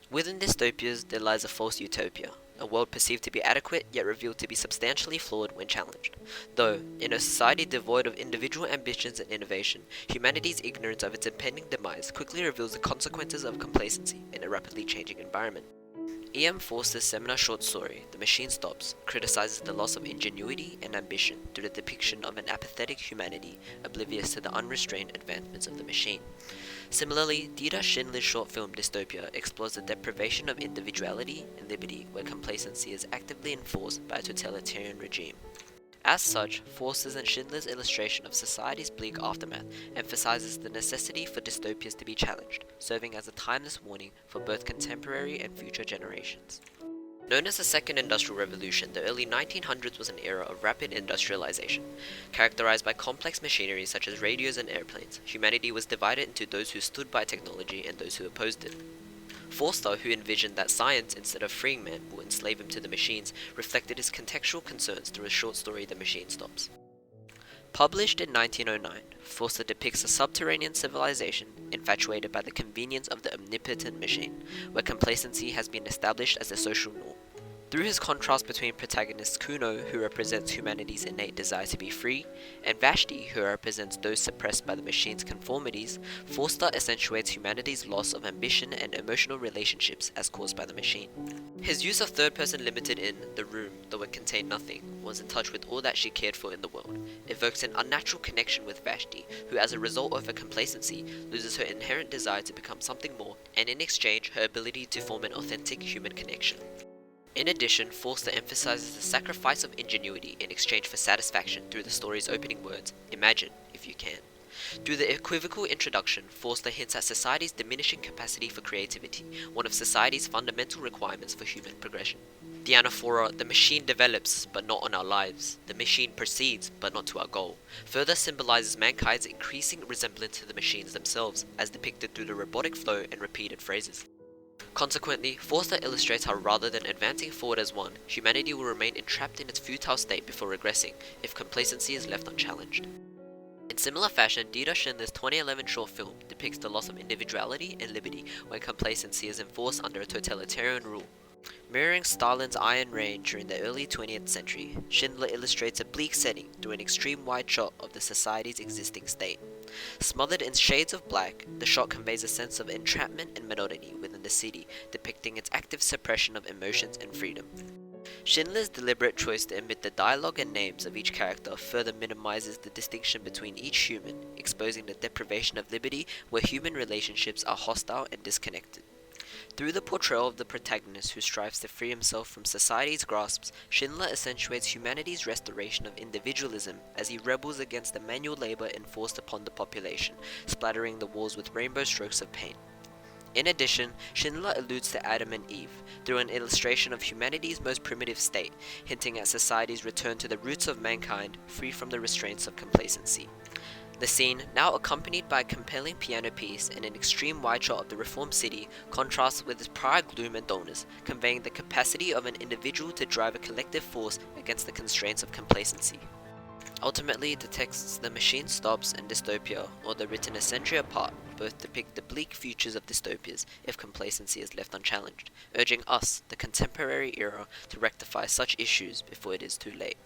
Within dystopias, there lies a false utopia, a world perceived to be adequate yet revealed to be substantially flawed when challenged. Though, in a society devoid of individual ambitions and innovation, humanity's ignorance of its impending demise quickly reveals the consequences of complacency in a rapidly changing environment. E.M. Forster's seminal short story, The Machine Stops, criticizes the loss of ingenuity and ambition through the depiction of an apathetic humanity oblivious to the unrestrained advancements of the machine. Similarly, Dieter Schindler's short film Dystopia explores the deprivation of individuality and liberty where complacency is actively enforced by a totalitarian regime. As such, Forster's and Schindler's illustration of society's bleak aftermath emphasizes the necessity for dystopias to be challenged, serving as a timeless warning for both contemporary and future generations. Known as the Second Industrial Revolution, the early 1900s was an era of rapid industrialization. Characterized by complex machinery such as radios and airplanes, humanity was divided into those who stood by technology and those who opposed it. Forster, who envisioned that science, instead of freeing man, will enslave him to the machines, reflected his contextual concerns through a short story, The Machine Stops. Published in 1909, Forster depicts a subterranean civilization infatuated by the convenience of the omnipotent machine, where complacency has been established as a social norm. Through his contrast between protagonist Kuno, who represents humanity's innate desire to be free, and Vashti, who represents those suppressed by the machine's conformities, Forster accentuates humanity's loss of ambition and emotional relationships as caused by the machine. His use of third-person limited in The Room, though it contained nothing, was in touch with all that she cared for in the world, evokes an unnatural connection with Vashti, who as a result of her complacency, loses her inherent desire to become something more, and in exchange, her ability to form an authentic human connection. In addition, Forster emphasizes the sacrifice of ingenuity in exchange for satisfaction through the story's opening words, "Imagine, if you can." Through the equivocal introduction, Forster hints at society's diminishing capacity for creativity, one of society's fundamental requirements for human progression. The anaphora, "The machine develops, but not on our lives. The machine proceeds, but not to our goal," further symbolizes mankind's increasing resemblance to the machines themselves, as depicted through the robotic flow and repeated phrases. Consequently, Forster illustrates how rather than advancing forward as one, humanity will remain entrapped in its futile state before regressing, if complacency is left unchallenged. In similar fashion, Dieter Schindler's 2011 short film depicts the loss of individuality and liberty when complacency is enforced under a totalitarian rule. Mirroring Stalin's Iron Reign during the early 20th century, Schindler illustrates a bleak setting through an extreme wide shot of the society's existing state. Smothered in shades of black, the shot conveys a sense of entrapment and monotony within the city, depicting its active suppression of emotions and freedom. Schindler's deliberate choice to omit the dialogue and names of each character further minimizes the distinction between each human, exposing the deprivation of liberty where human relationships are hostile and disconnected. Through the portrayal of the protagonist who strives to free himself from society's grasps, Schindler accentuates humanity's restoration of individualism as he rebels against the manual labor enforced upon the population, splattering the walls with rainbow strokes of paint. In addition, Schindler alludes to Adam and Eve through an illustration of humanity's most primitive state, hinting at society's return to the roots of mankind, free from the restraints of complacency. The scene, now accompanied by a compelling piano piece and an extreme wide shot of the reformed city, contrasts with its prior gloom and dullness, conveying the capacity of an individual to drive a collective force against the constraints of complacency. Ultimately, the texts The Machine Stops and Dystopia, although written a century apart, both depict the bleak futures of dystopias if complacency is left unchallenged, urging us, the contemporary era, to rectify such issues before it is too late.